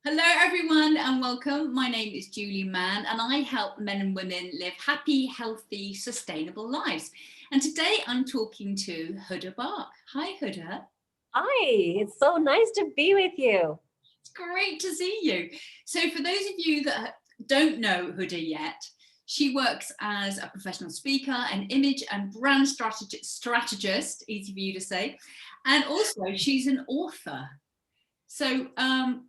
Hello everyone and welcome. My name is Julie Mann and I help men and women live happy, healthy, sustainable lives. And today I'm talking to Huda Baak. Hi Huda. Hi, it's so nice to be with you. It's great to see you. So for those of you that don't know Huda yet, she works as a professional speaker, an image and brand strategist, easy for you to say, and also she's an author. So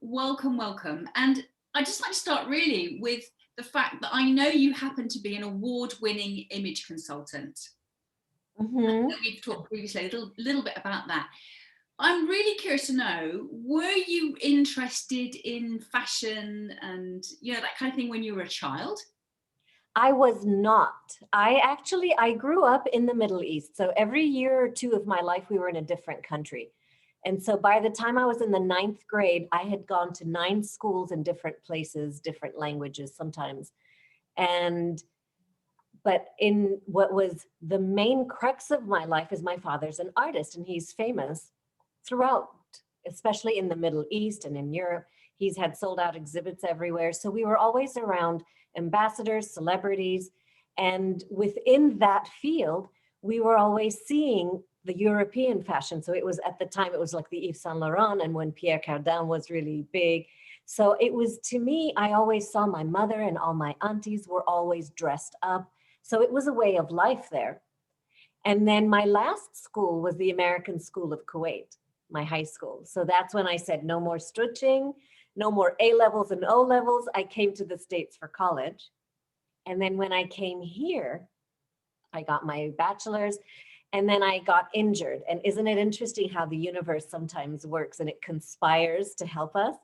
welcome, welcome. And I'd just like to start really with the fact that I know you happen to be an award-winning image consultant. hmm We've talked previously a little bit about that. I'm really curious to know, were you interested in fashion and that kind of thing when you were a child? I was not. I grew up in the Middle East. So every year or two of my life, we were in a different country. And so by the time I was in the ninth grade, I had gone to 9 schools in different places, different languages sometimes. And but in what was the main crux of my life is my father's an artist and he's famous throughout, especially in the Middle East and in Europe. He's had sold out exhibits everywhere. So we were always around ambassadors, celebrities. And within that field, we were always seeing the European fashion. So it was at the time, it was like the Yves Saint Laurent and when Pierre Cardin was really big. So it was, to me, I always saw my mother and all my aunties were always dressed up. So it was a way of life there. And then my last school was the American School of Kuwait, my high school. So that's when I said no more stretching, no more A levels and O levels. I came to the States for college. And then when I came here, I got my bachelor's and then I got injured. And isn't it interesting how the universe sometimes works and it conspires to help us?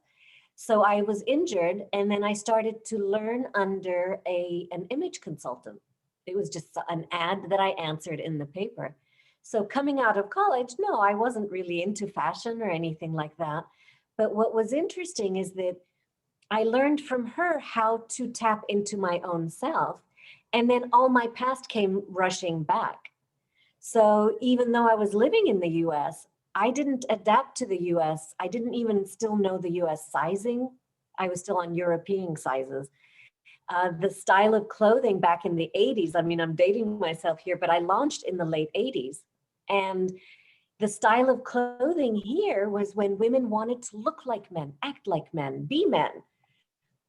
So I was injured and then I started to learn under an image consultant. It was just an ad that I answered in the paper. So coming out of college, no, I wasn't really into fashion or anything like that. But what was interesting is that I learned from her how to tap into my own self. And then all my past came rushing back. So even though I was living in the US, I didn't adapt to the US. I didn't even still know the US sizing. I was still on European sizes. The style of clothing back in the 80s, I mean, I'm dating myself here, but I launched in the late 80s. And the style of clothing here was when women wanted to look like men, act like men, be men.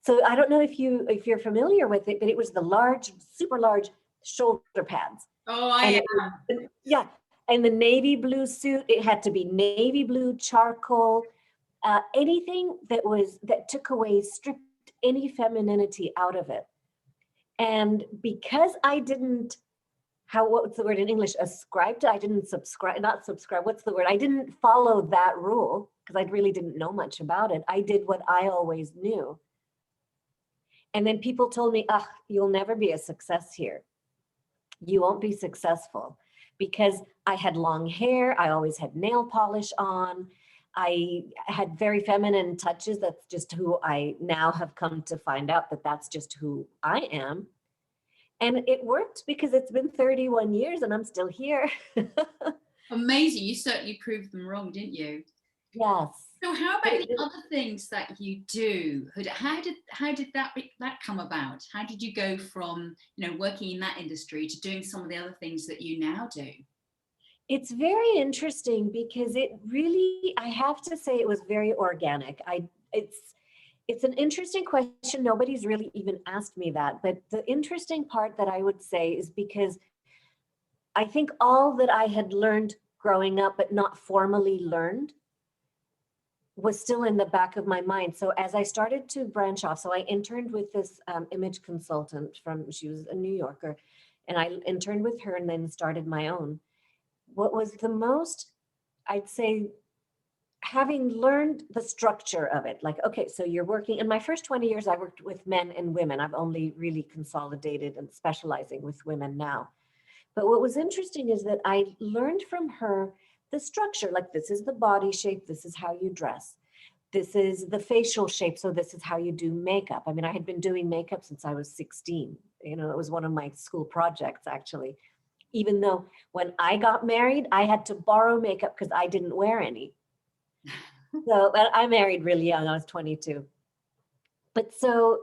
So I don't know if you're familiar with it, but it was the large, super large shoulder pads. Oh, I And am. it was, yeah, and the navy blue suit, it had to be navy blue, charcoal, anything that took away, stripped any femininity out of it. And because I didn't, what's the word in English? Ascribe to, I didn't subscribe, not subscribe, what's the word? I didn't follow that rule because I really didn't know much about it. I did what I always knew. And then people told me, ah, you'll never be a success here. You won't be successful because I had long hair. I always had nail polish on. I had very feminine touches. That's just who I now have come to find out that that's just who I am. And it worked because it's been 31 years and I'm still here. Amazing. You certainly proved them wrong, didn't you? Yes. So how But about the it, other things that you do? How did that come about? How did you go from working in that industry to doing some of the other things that you now do? it's very interesting because it really, I have to say it was very organic. It's an interesting question. Nobody's really even asked me that. But the interesting part that I would say is because I think all that I had learned growing up, but not formally learned, was still in the back of my mind. So as I started to branch off, so I interned with this image consultant she was a New Yorker, and I interned with her and then started my own. What was the most, I'd say, having learned the structure of it, like, okay, so you're working, in my first 20 years, I worked with men and women. I've only really consolidated and specializing with women now. But what was interesting is that I learned from her the structure, like this is the body shape, this is how you dress. This is the facial shape, so this is how you do makeup. I mean, I had been doing makeup since I was 16. You know, it was one of my school projects, actually. Even though when I got married, I had to borrow makeup because I didn't wear any. So, but I married really young. I was 22. But so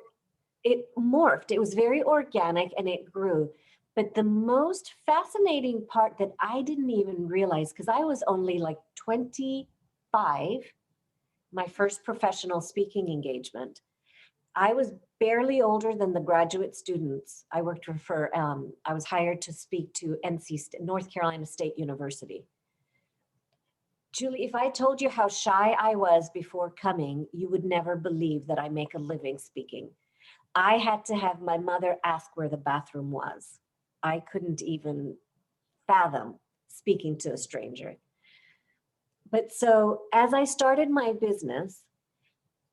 it morphed. It was very organic and it grew. But the most fascinating part that I didn't even realize, because I was only like 25, my first professional speaking engagement, I was barely older than the graduate students. I worked for, I was hired to speak to North Carolina State University. Julie, if I told you how shy I was before coming, you would never believe that I make a living speaking. I had to have my mother ask where the bathroom was. I couldn't even fathom speaking to a stranger. But so as I started my business,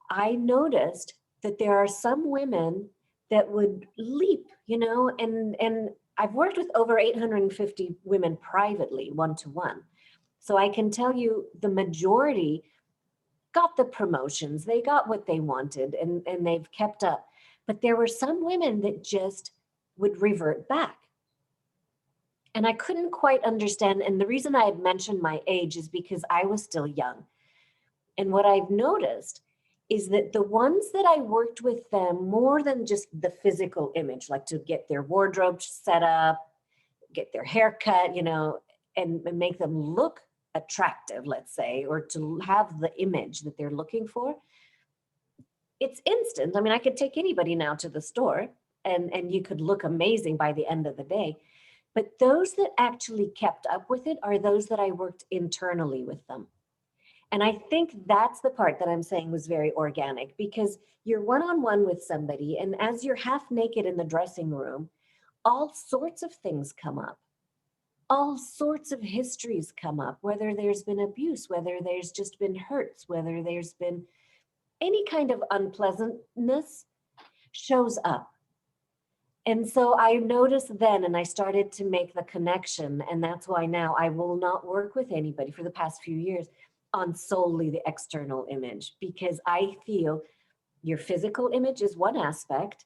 I noticed that there are some women that would leap, and I've worked with over 850 women privately, one-to-one. So I can tell you the majority got the promotions, they got what they wanted, and they've kept up. But there were some women that just would revert back. And I couldn't quite understand. And the reason I had mentioned my age is because I was still young. And what I've noticed is that the ones that I worked with them more than just the physical image, like to get their wardrobe set up, get their hair cut, and make them look attractive, let's say, or to have the image that they're looking for, it's instant. I mean, I could take anybody now to the store and you could look amazing by the end of the day. But those that actually kept up with it are those that I worked internally with them. And I think that's the part that I'm saying was very organic, because you're one-on-one with somebody, and as you're half naked in the dressing room, all sorts of things come up. All sorts of histories come up, whether there's been abuse, whether there's just been hurts, whether there's been any kind of unpleasantness shows up. And so I noticed then, and I started to make the connection. And that's why now I will not work with anybody for the past few years on solely the external image, because I feel your physical image is one aspect,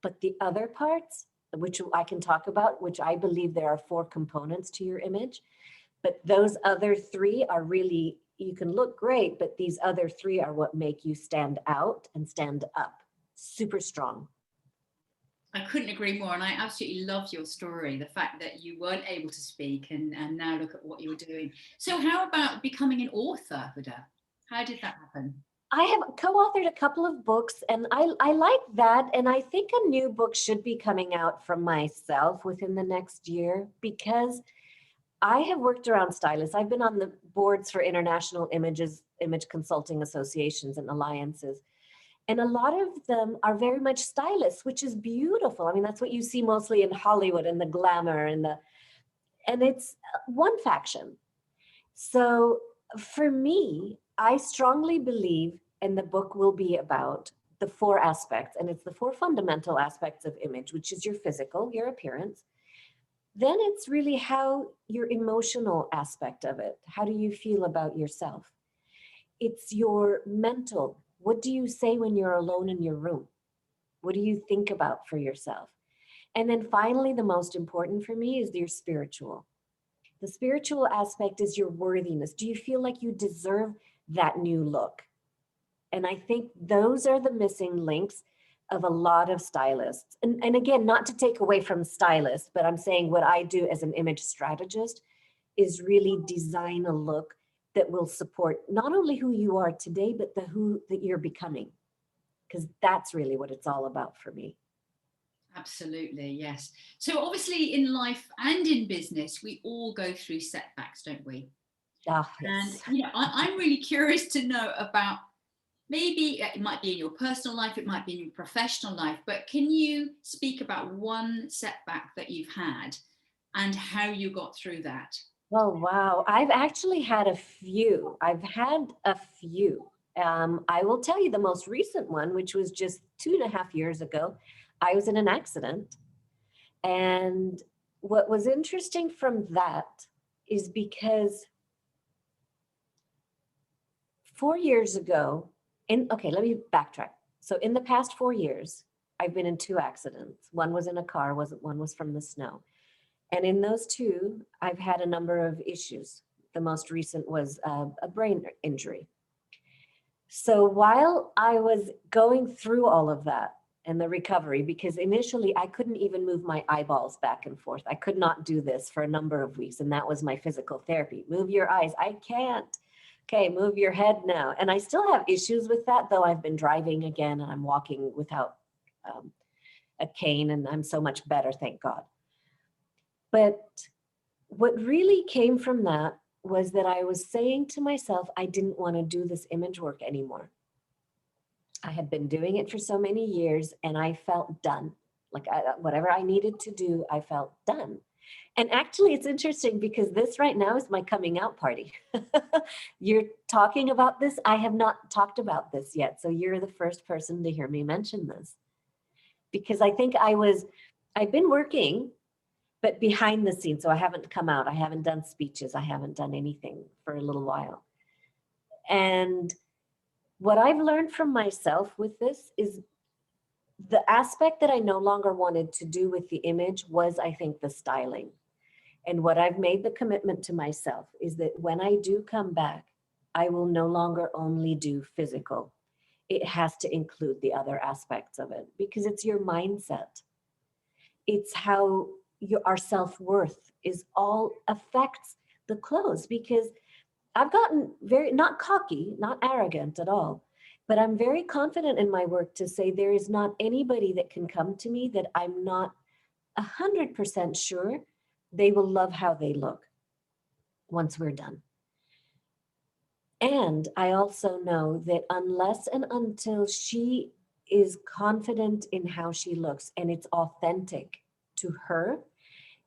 but the other parts, which I can talk about, which I believe there are 4 components to your image, but those other 3 are really, you can look great, but these other 3 are what make you stand out and stand up super strong. I couldn't agree more. And I absolutely love your story, the fact that you weren't able to speak and now look at what you're doing. So how about becoming an author, Huda? How did that happen? I have co-authored a couple of books, and I like that. And I think a new book should be coming out from myself within the next year, because I have worked around stylists. I've been on the boards for international image consulting associations and alliances. And a lot of them are very much stylists, which is beautiful. I mean, that's what you see mostly in Hollywood, and the glamour and it's one faction. So for me, I strongly believe, and the book will be about the 4 aspects, and it's the 4 fundamental aspects of image, which is your physical, your appearance. Then it's really how your emotional aspect of it. How do you feel about yourself? It's your mental. What do you say when you're alone in your room? What do you think about for yourself? And then finally, the most important for me is your spiritual. The spiritual aspect is your worthiness. Do you feel like you deserve that new look? And I think those are the missing links of a lot of stylists. And again, not to take away from stylists, but I'm saying what I do as an image strategist is really design a look that will support not only who you are today, but who that you're becoming, because that's really what it's all about for me. Absolutely, yes. So obviously in life and in business, we all go through setbacks, don't we? Yes. And I'm really curious to know about, maybe it might be in your personal life, it might be in your professional life, but can you speak about one setback that you've had and how you got through that? Oh, wow. I've actually had a few. I will tell you the most recent one, which was just 2.5 years ago. I was in an accident. And what was interesting from that is because 4 years ago, let me backtrack. So in the past 4 years, I've been in 2 accidents. One was in a car, one was from the snow. And in those 2, I've had a number of issues. The most recent was a brain injury. So while I was going through all of that and the recovery, because initially I couldn't even move my eyeballs back and forth. I could not do this for a number of weeks. And that was my physical therapy. Move your eyes. I can't. Okay, move your head now. And I still have issues with that, though I've been driving again and I'm walking without a cane and I'm so much better, thank God. But what really came from that was that I was saying to myself, I didn't want to do this image work anymore. I had been doing it for so many years and I felt done. Like whatever I needed to do, I felt done. And actually, it's interesting because this right now is my coming out party. You're talking about this. I have not talked about this yet. So you're the first person to hear me mention this. Because I think I've been working, but behind the scenes. So I haven't come out. I haven't done speeches. I haven't done anything for a little while. And what I've learned from myself with this is the aspect that I no longer wanted to do with the image was, I think, the styling. And what I've made the commitment to myself is that when I do come back, I will no longer only do physical. It has to include the other aspects of it because it's your mindset. It's how our self-worth is all affects the clothes, because I've gotten very, not cocky, not arrogant at all, but I'm very confident in my work to say there is not anybody that can come to me that I'm not 100% sure they will love how they look once we're done. And I also know that unless and until she is confident in how she looks and it's authentic to her,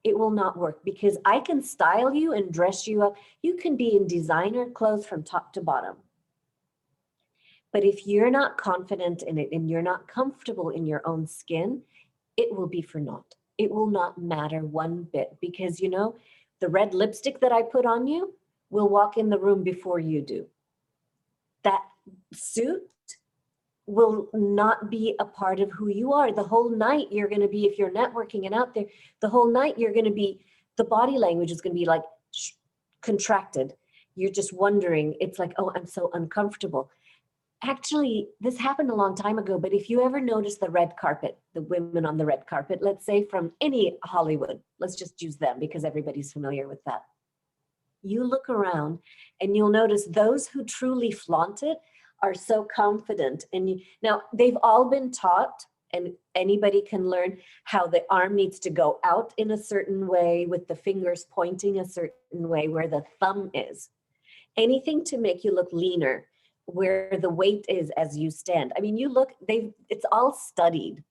it will not work, because I can style you and dress you up. You can be in designer clothes from top to bottom. But if you're not confident in it and you're not comfortable in your own skin, it will be for naught. It will not matter one bit, because, you know, the red lipstick that I put on you will walk in the room before you do. That suit will not be a part of who you are. The whole night you're going to be, if you're networking and out there, the whole night you're going to be, the body language is going to be like contracted. You're just wondering, it's like, oh, I'm so uncomfortable. Actually, this happened a long time ago, but if you ever notice the red carpet, the women on the red carpet, let's say from any Hollywood, let's just use them because everybody's familiar with that. You look around and you'll notice those who truly flaunt it are so confident. And now they've all been taught, and anybody can learn how the arm needs to go out in a certain way with the fingers pointing a certain way where the thumb is. Anything to make you look leaner, where the weight is as you stand. I mean, you look, it's all studied.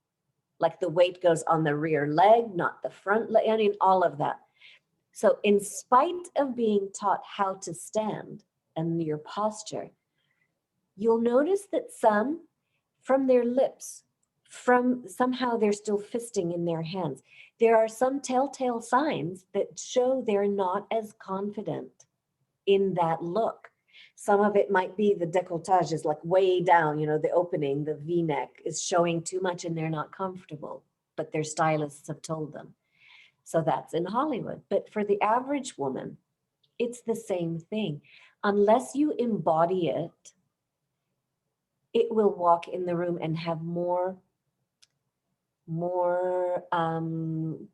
Like the weight goes on the rear leg, not the front leg. I mean, all of that. So in spite of being taught how to stand and your posture, you'll notice that some, from their lips, from somehow they're still fisting in their hands. There are some telltale signs that show they're not as confident in that look. Some of it might be the décolletage is like way down, you know, the opening, the V-neck is showing too much and they're not comfortable, but their stylists have told them. So that's in Hollywood. But for the average woman, it's the same thing. Unless you embody it, it will walk in the room and have more,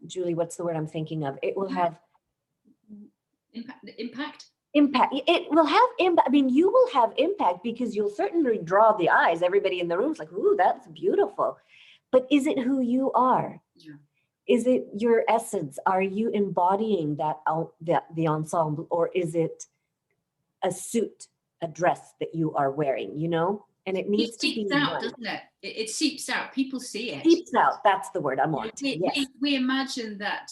Julie, what's the word I'm thinking of? It will have impact. It will have impact. I mean, you will have impact because you'll certainly draw the eyes. Everybody in the room's like, ooh, that's beautiful. But is it who you are? Yeah. Is it your essence? Are you embodying the ensemble, or is it a suit, a dress that you are wearing, you know? And it needs to be out, doesn't it? It seeps out. People see it. Seeps out. That's the word I'm wanting. Yes. We imagine that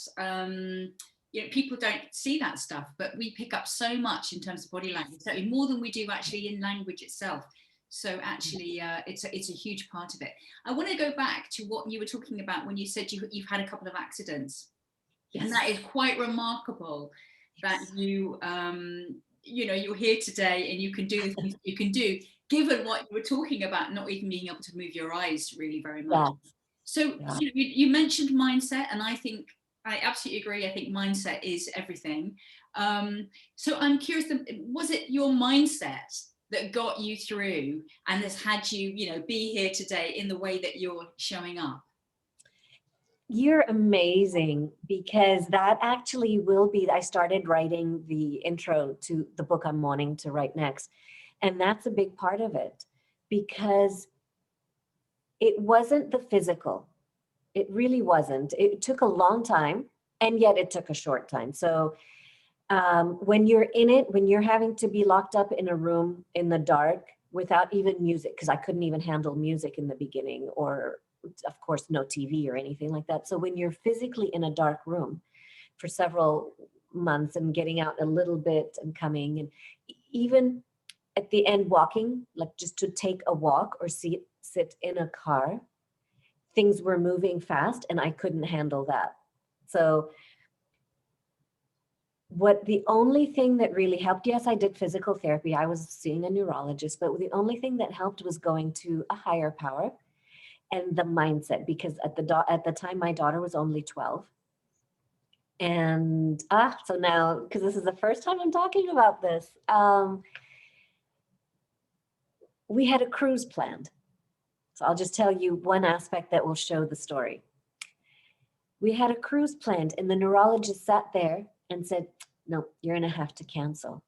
you know, people don't see that stuff, but we pick up so much in terms of body language, certainly more than we do actually in language itself. So actually, it's a huge part of it. I want to go back to what you were talking about when you said you've had a couple of accidents. Yes. And that is quite remarkable. Yes. That you know, you're here today and you can do the things you can do, given what you were talking about, not even being able to move your eyes really very much. Yeah. So you know, you mentioned mindset, and I think I absolutely agree. I think mindset is everything. So I'm curious, was it your mindset that got you through and has had you, you know, be here today in the way that you're showing up? You're amazing, because that actually will be, I started writing the intro to the book I'm wanting to write next. And that's a big part of it, because it wasn't the physical. It really wasn't. It took a long time, and yet it took a short time. So when you're in it, when you're having to be locked up in a room in the dark without even music, because I couldn't even handle music in the beginning, or of course, no TV or anything like that. So when you're physically in a dark room for several months and getting out a little bit and coming, and even at the end walking, like just to take a walk or sit in a car, things were moving fast and I couldn't handle that. So the only thing that really helped, yes, I did physical therapy. I was seeing a neurologist, but the only thing that helped was going to a higher power and the mindset, because at the time my daughter was only 12. And so now, because this is the first time I'm talking about this, we had a cruise planned. So I'll just tell you one aspect that will show the story. We had a cruise planned, and the neurologist sat there and said, no, you're going to have to cancel.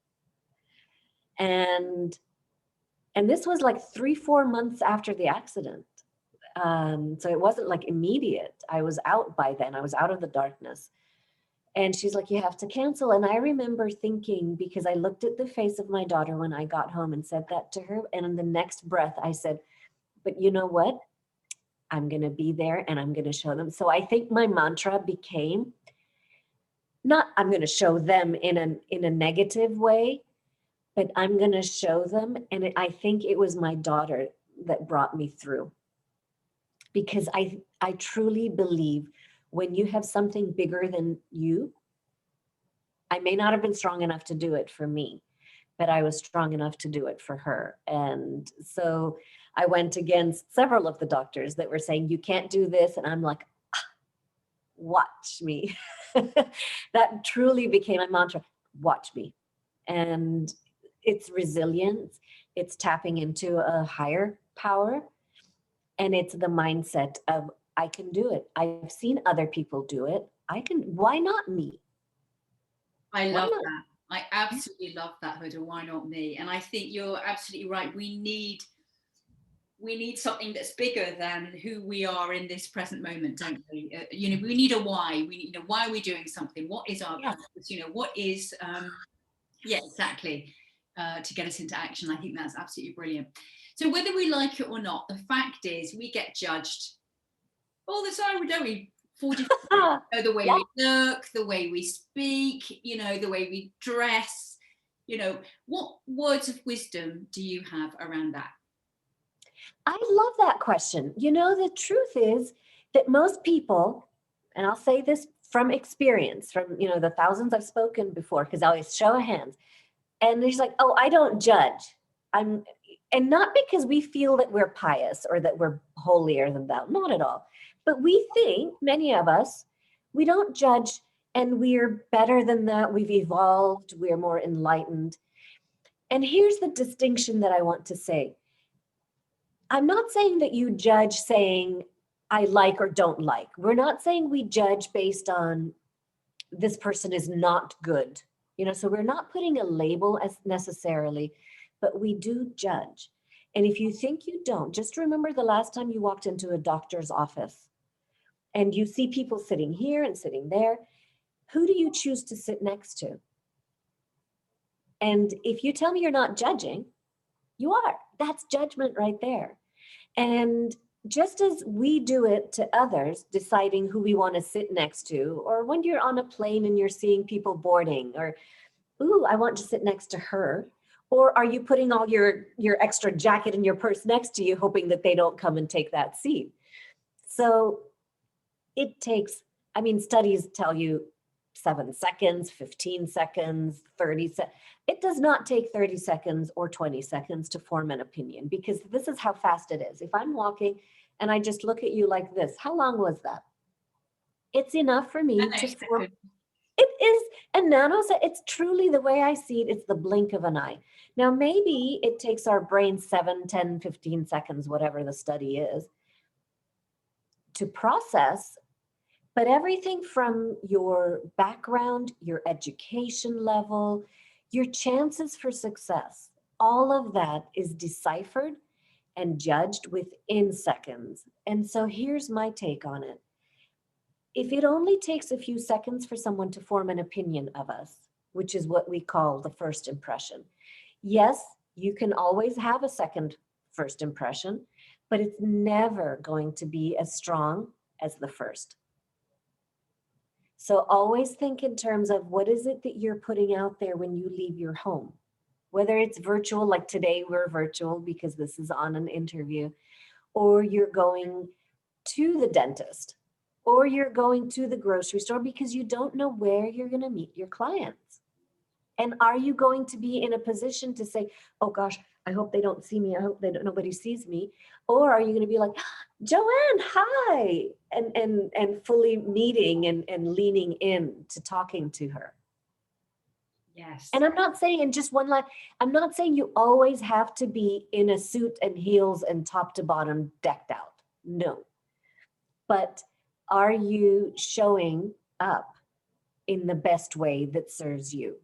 And this was like 3-4 months after the accident. So it wasn't like immediate. I was out by then. I was out of the darkness. And she's like, you have to cancel. And I remember thinking, because I looked at the face of my daughter when I got home and said that to her. And in the next breath, I said, but you know what? I'm going to be there and I'm going to show them. So I think my mantra became not, I'm going to show them in a negative way, but I'm going to show them. And I think it was my daughter that brought me through, because I truly believe when you have something bigger than you, I may not have been strong enough to do it for me, but I was strong enough to do it for her. And so I went against several of the doctors that were saying, you can't do this. And I'm like, watch me. That truly became my mantra, watch me. And it's resilience, it's tapping into a higher power, and it's the mindset of, I can do it. I've seen other people do it. Why not me? I love that. I absolutely love that, Huda. Why not me? And I think you're absolutely right. We need something that's bigger than who we are in this present moment, don't we? You know, we need a why. We need, you know, why are we doing something? What is our purpose? You know, what is, yeah, exactly, to get us into action. I think that's absolutely brilliant. So whether we like it or not, the fact is we get judged all the time, don't we? 40, the way we look, the way we speak, you know, the way we dress, you know. What words of wisdom do you have around that? I love that question. You know, the truth is that most people, and I'll say this from experience, from, you know, the thousands I've spoken before, because I always show of hands, and there's like, oh, I don't judge. And not because we feel that we're pious or that we're holier than thou, not at all. But we think, many of us, we don't judge and we're better than that. We've evolved, we're more enlightened. And here's the distinction that I want to say. I'm not saying that you judge saying, I like or don't like. We're not saying we judge based on this person is not good. You know, so we're not putting a label as necessarily, but we do judge. And if you think you don't, just remember the last time you walked into a doctor's office and you see people sitting here and sitting there. Who do you choose to sit next to? And if you tell me you're not judging, you are. That's judgment right there. And just as we do it to others, deciding who we want to sit next to, or when you're on a plane and you're seeing people boarding, or, ooh, I want to sit next to her. Or are you putting all your extra jacket and your purse next to you, hoping that they don't come and take that seat? So it takes, I mean, studies tell you 7 seconds, 15 seconds, 30 seconds. It does not take 30 seconds or 20 seconds to form an opinion, because this is how fast it is. If I'm walking and I just look at you like this, how long was that? It's enough for me to form. It is a nanosecond. It's truly the way I see it. It's the blink of an eye. Now, maybe it takes our brain 7, 10, 15 seconds, whatever the study is, to process. But everything from your background, your education level, your chances for success, all of that is deciphered and judged within seconds. And so here's my take on it. If it only takes a few seconds for someone to form an opinion of us, which is what we call the first impression, yes, you can always have a second first impression, but it's never going to be as strong as the first. So always think in terms of what is it that you're putting out there when you leave your home, whether it's virtual, like today we're virtual because this is on an interview, or you're going to the dentist, or you're going to the grocery store because you don't know where you're going to meet your clients. And are you going to be in a position to say, oh gosh, I hope they don't see me. I hope nobody sees me. Or are you going to be like, Joanne, hi, and fully meeting and leaning in to talking to her. Yes. And I'm not saying in just one line, I'm not saying you always have to be in a suit and heels and top to bottom decked out. No. But are you showing up in the best way that serves you?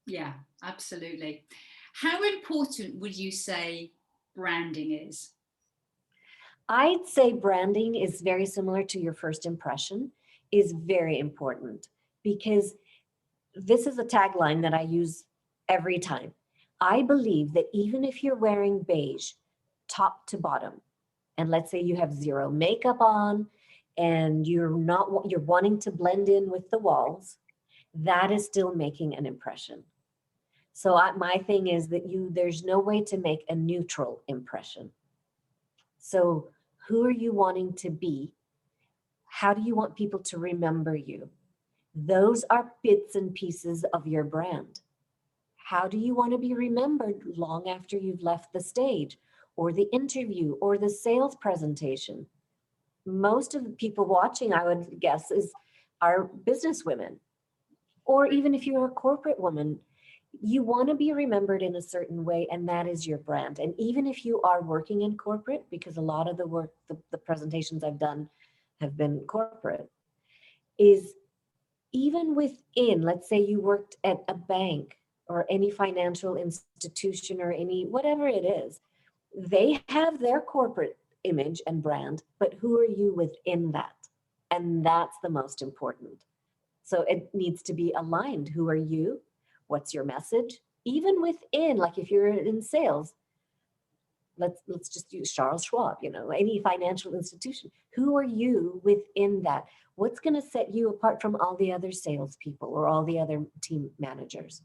Yeah, absolutely. How important would you say branding is? I'd say branding is very similar to your first impression, is very important, because this is a tagline that I use every time. I believe that even if you're wearing beige, top to bottom, and let's say you have zero makeup on and you're wanting to blend in with the walls, that is still making an impression. So my thing is that there's no way to make a neutral impression. So who are you wanting to be? How do you want people to remember you? Those are bits and pieces of your brand. How do you want to be remembered long after you've left the stage or the interview or the sales presentation? Most of the people watching, I would guess, are business women. Or even if you're a corporate woman, you want to be remembered in a certain way, and that is your brand. And even if you are working in corporate, because a lot of the work, the presentations I've done have been corporate, is even within, let's say you worked at a bank or any financial institution or any, whatever it is, they have their corporate image and brand, but who are you within that? And that's the most important. So it needs to be aligned. Who are you? What's your message? Even within, like if you're in sales, let's just use Charles Schwab, any financial institution. Who are you within that? What's going to set you apart from all the other salespeople or all the other team managers?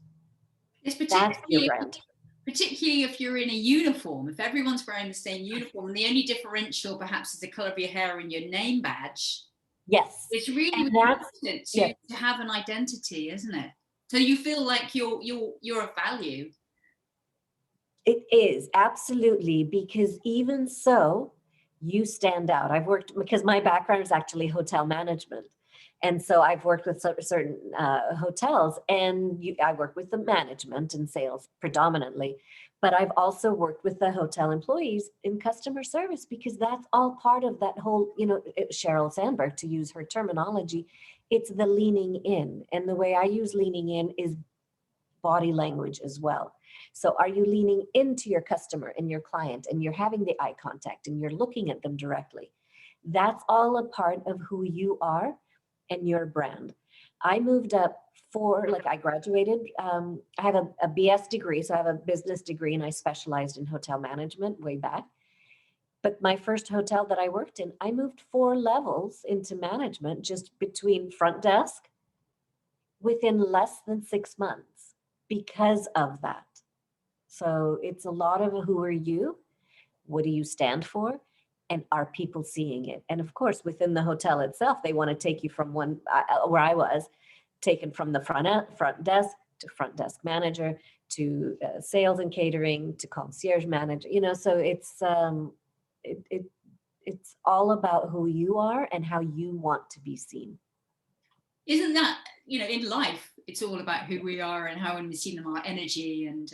That's your brand. Particularly if you're in a uniform, if everyone's wearing the same uniform, and the only differential perhaps is the color of your hair and your name badge. Yes. It's really important to have an identity, isn't it? So you feel like you're of value. It is, absolutely, because even so, you stand out. I've worked, because my background is actually hotel management. And so I've worked with certain hotels, and I work with the management and sales predominantly, but I've also worked with the hotel employees in customer service, because that's all part of that whole, Sheryl Sandberg, to use her terminology, it's the leaning in. And the way I use leaning in is body language as well. So are you leaning into your customer and your client, and you're having the eye contact and you're looking at them directly? That's all a part of who you are and your brand. I moved up I graduated, I have a BS degree, so I have a business degree, and I specialized in hotel management way back. But my first hotel that I worked in, I moved 4 levels into management just between front desk within less than 6 months because of that. So it's a lot of who are you? What do you stand for? And are people seeing it? And of course, within the hotel itself, they want to take you from where I was, taken from the front desk to front desk manager to sales and catering to concierge manager. So it's it's all about who you are and how you want to be seen. Isn't that, in life, it's all about who we are and how we see them, our energy, and,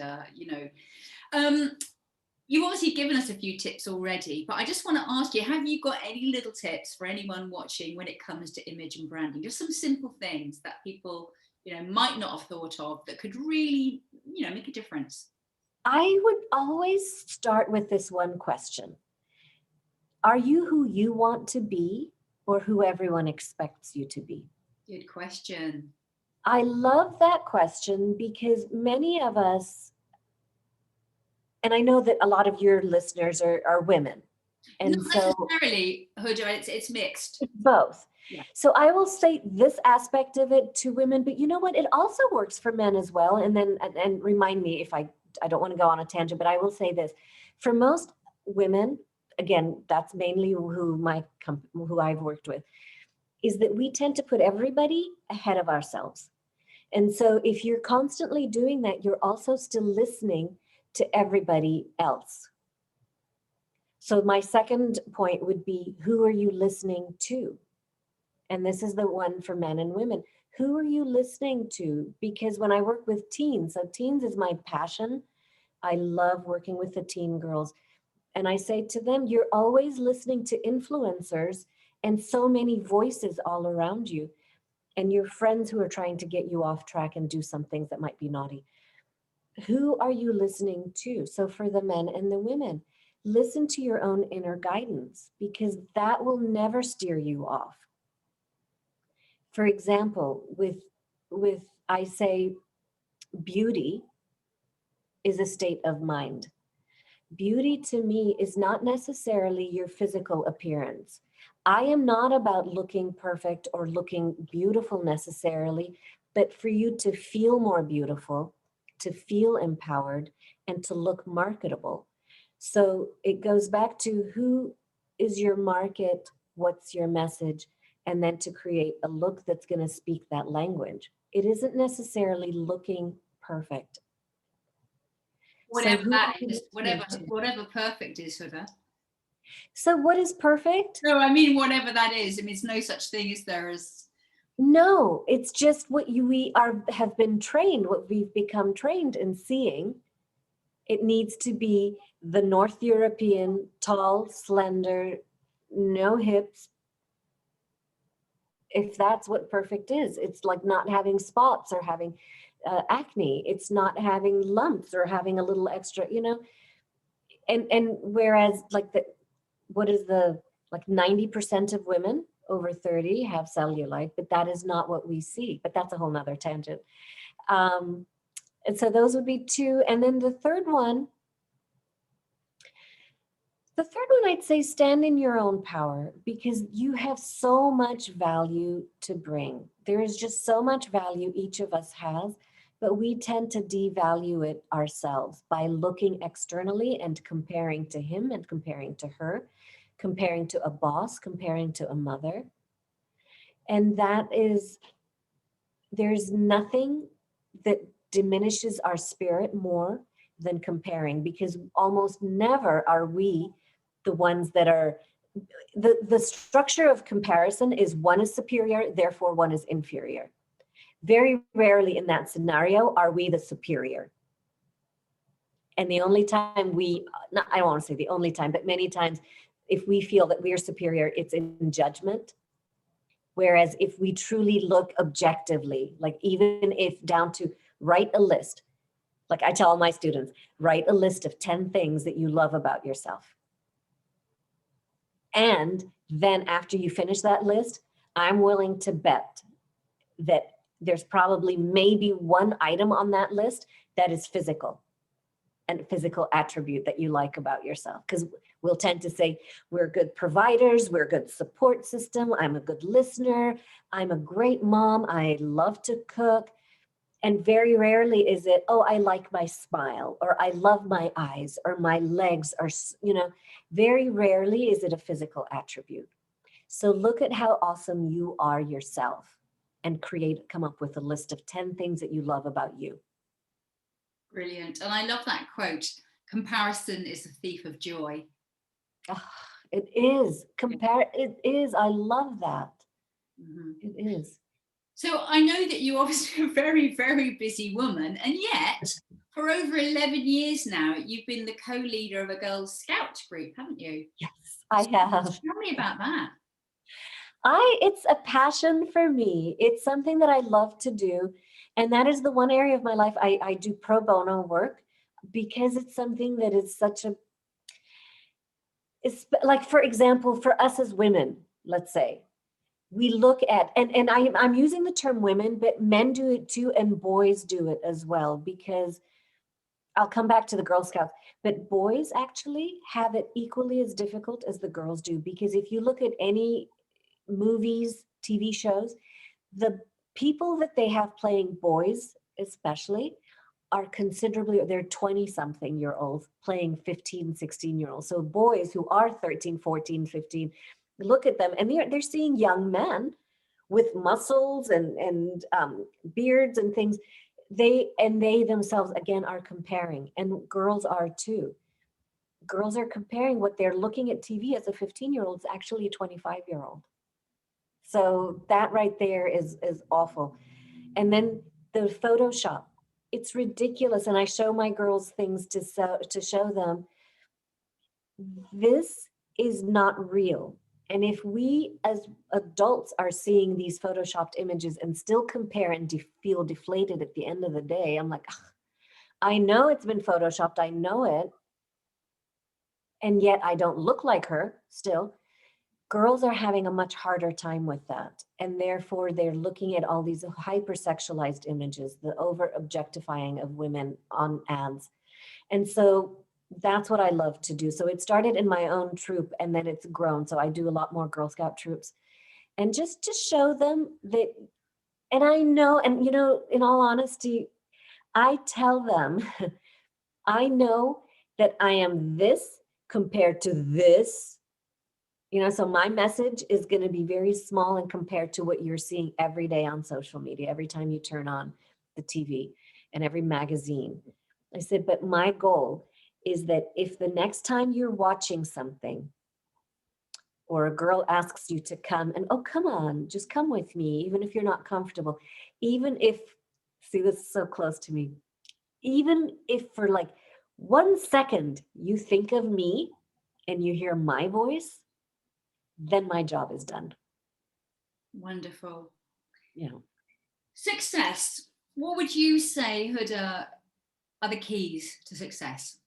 um, you've obviously given us a few tips already, but I just want to ask you, have you got any little tips for anyone watching when it comes to image and branding? Just some simple things that people, might not have thought of that could really, make a difference. I would always start with this one question. Are you who you want to be or who everyone expects you to be? Good question. I love that question because many of us, and I know that a lot of your listeners are women. And Not so necessarily, Huda, it's mixed. it's both. Yeah. So I will say this aspect of it to women, but you know what? It also works for men as well. And then, and remind me if I don't want to go on a tangent, but I will say this. For most women, again, that's mainly who I've worked with, is that we tend to put everybody ahead of ourselves. And so if you're constantly doing that, you're also still listening to everybody else. So my second point would be, who are you listening to? And this is the one for men and women. Who are you listening to? Because when I work with teens, so teens is my passion. I love working with the teen girls. And I say to them, you're always listening to influencers and so many voices all around you, and your friends who are trying to get you off track and do some things that might be naughty. Who are you listening to? So for the men and the women, listen to your own inner guidance, because that will never steer you off. For example, with I say beauty is a state of mind. Beauty to me is not necessarily your physical appearance. I am not about looking perfect or looking beautiful necessarily, but for you to feel more beautiful, to feel empowered, and to look marketable. So it goes back to, who is your market? What's your message? And then to create a look that's going to speak that language. It isn't necessarily looking perfect. So Whatever who are that you is, listening to? whatever perfect is, Huda. So what is perfect? No, I mean, whatever that is. I mean, it's no such thing as there is. No, it's just what we have been trained, what we've become trained in seeing. It needs to be the North European, tall, slender, no hips. If that's what perfect is, it's like not having spots or having acne. It's not having lumps or having a little extra, and whereas like what is the, like 90% of women over 30 have cellulite, but that is not what we see. But that's a whole nother tangent. And so those would be two. And then the third one, I'd say stand in your own power, because you have so much value to bring. There is just so much value each of us has, but we tend to devalue it ourselves by looking externally and comparing to him and comparing to her, comparing to a boss, comparing to a mother. And there's nothing that diminishes our spirit more than comparing, because almost never are we the ones that are, the structure of comparison is one is superior, therefore one is inferior. Very rarely in that scenario are we the superior. And the only time I don't want to say the only time, but many times, if we feel that we're superior, it's in judgment. Whereas if we truly look objectively, like even if down to write a list, like I tell my students, write a list of 10 things that you love about yourself. And then after you finish that list, I'm willing to bet that there's probably maybe one item on that list that is physical, and physical attribute that you like about yourself. Because we'll tend to say, we're good providers, we're a good support system, I'm a good listener, I'm a great mom, I love to cook. And very rarely is it, oh, I like my smile, or I love my eyes, or my legs are, very rarely is it a physical attribute. So look at how awesome you are yourself and come up with a list of 10 things that you love about you. Brilliant. And I love that quote, comparison is the thief of joy. Oh, it is. It is. I love that. Mm-hmm. It is. So I know that you're obviously a very, very busy woman, and yet for over 11 years now, you've been the co-leader of a Girls Scout group, haven't you? Yes, I have. Tell me about that. It's a passion for me. It's something that I love to do. And that is the one area of my life I do pro bono work, because it's something that is such a, it's like, for example, for us as women, let's say, we look at, and I'm using the term women, but men do it too, and boys do it as well, because I'll come back to the Girl Scouts, but boys actually have it equally as difficult as the girls do. Because if you look at any movies, TV shows, the people that they have playing boys, especially, are considerably, they're 20 something year olds playing 15, 16-year olds. So boys who are 13, 14, 15, look at them and they're seeing young men with muscles and beards and things. They themselves again are comparing, and girls are too. Girls are comparing what they're looking at TV as a 15-year-old is actually a 25-year-old. So that right there is awful. And then the Photoshop, it's ridiculous. And I show my girls things to show them this is not real. And if we as adults are seeing these Photoshopped images and still compare and feel deflated at the end of the day, I'm like, "Ugh, I know it's been Photoshopped, I know it, and yet I don't look like her still." Girls are having a much harder time with that. And therefore, they're looking at all these hypersexualized images, the over objectifying of women on ads. And so that's what I love to do. So it started in my own troop and then it's grown. So I do a lot more Girl Scout troops. And just to show them that, and I know, and you know, in all honesty, I tell them, I know that I am this compared to this. You know, so my message is going to be very small and compared to what you're seeing every day on social media, every time you turn on the TV and every magazine. I said, but my goal is that if the next time you're watching something or a girl asks you to come and, oh, come on, just come with me, even if you're not comfortable, even if, see, this is so close to me, even if for like 1 second you think of me and you hear my voice, then my job is done. Wonderful. You know, Success. What would you say, Huda, are the keys to success?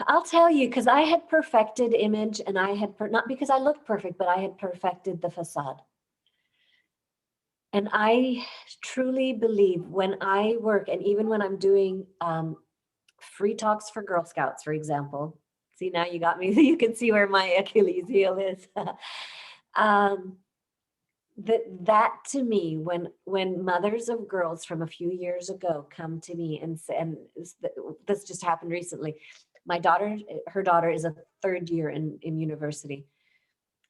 I'll tell you, because I had perfected image and I had, not because I looked perfect, but I had perfected the facade. And I truly believe when I work, and even when I'm doing free talks for Girl Scouts, for example, see, now you got me, you can see where my Achilles heel is. um, that to me, when mothers of girls from a few years ago come to me and say, and this just happened recently, my daughter, her daughter is a third year in university,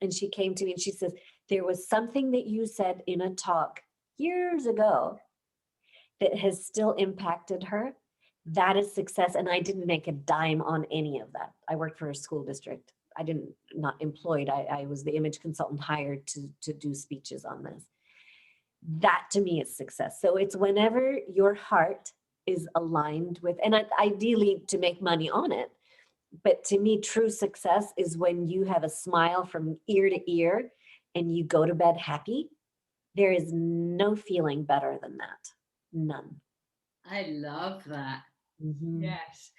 and she came to me and she says, there was something that you said in a talk years ago that has still impacted her. That is success. And I didn't make a dime on any of that. I worked for a school district. I didn't, not employed. I was the image consultant hired to do speeches on this. That to me is success. So it's whenever your heart is aligned with, and ideally to make money on it. But to me, true success is when you have a smile from ear to ear and you go to bed happy. There is no feeling better than that. None. I love that. Mm-hmm. Yes.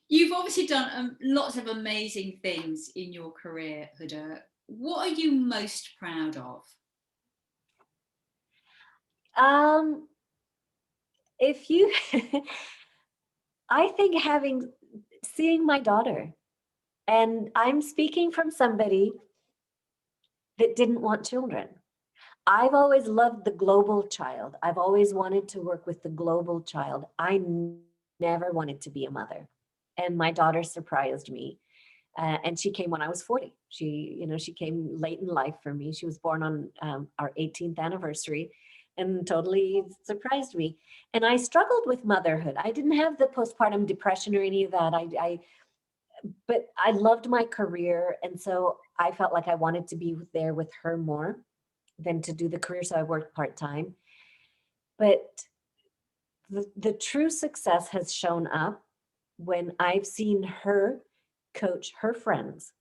You've obviously done lots of amazing things in your career, Huda. What are you most proud of? If you, I think seeing my daughter, and I'm speaking from somebody that didn't want children. I've always loved the global child. I've always wanted to work with the global child. I never wanted to be a mother. And my daughter surprised me. And she came when I was 40. She came late in life for me. She was born on our 18th anniversary and totally surprised me. And I struggled with motherhood. I didn't have the postpartum depression or any of that. But I loved my career. And so I felt like I wanted to be there with her more. than to do the career. So I worked part-time. But the true success has shown up when I've seen her coach her friends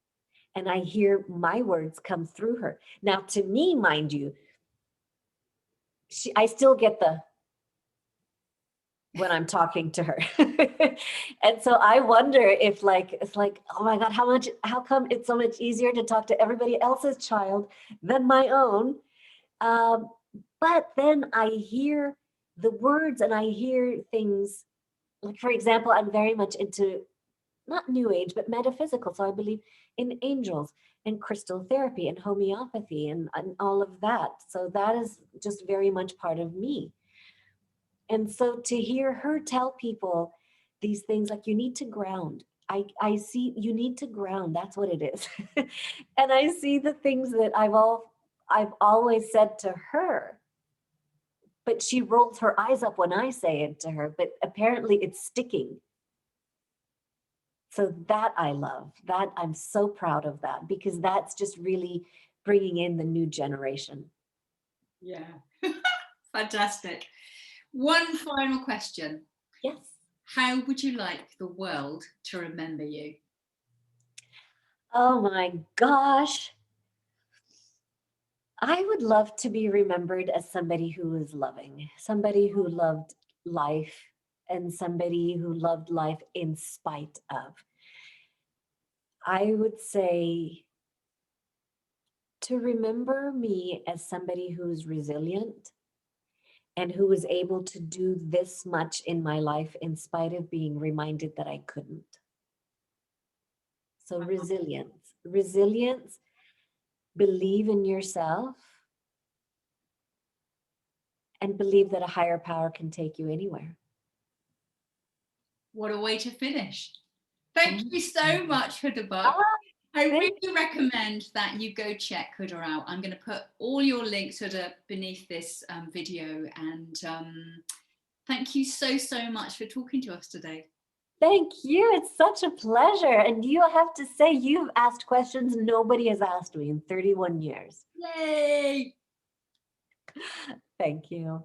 and I hear my words come through her. Now, to me, mind you, I still get the when I'm talking to her. And so I wonder if it's like, oh my God, how come it's so much easier to talk to everybody else's child than my own? But then I hear the words and I hear things like, for example, I'm very much into not new age, but metaphysical. So I believe in angels and crystal therapy and homeopathy and all of that. So that is just very much part of me. And so to hear her tell people these things like you need to ground. I see you need to ground. That's what it is. And I see the things that I've always said to her, but she rolls her eyes up when I say it to her, but apparently it's sticking. So that I love, that I'm so proud of that, because that's just really bringing in the new generation. Yeah. Fantastic. One final question. Yes. How would you like the world to remember you? Oh my gosh. I would love to be remembered as somebody who was loving, somebody who loved life, and somebody who loved life in spite of. I would say to remember me as somebody who's resilient and who was able to do this much in my life in spite of being reminded that I couldn't. So resilience, believe in yourself, and believe that a higher power can take you anywhere. What a way to finish. Thank you so much, Huda Baak. I really recommend that you go check Huda out. I'm going to put all your links, Huda, beneath this video. And thank you so, so much for talking to us today. Thank you. It's such a pleasure. And you have to say, you've asked questions nobody has asked me in 31 years. Yay! Thank you.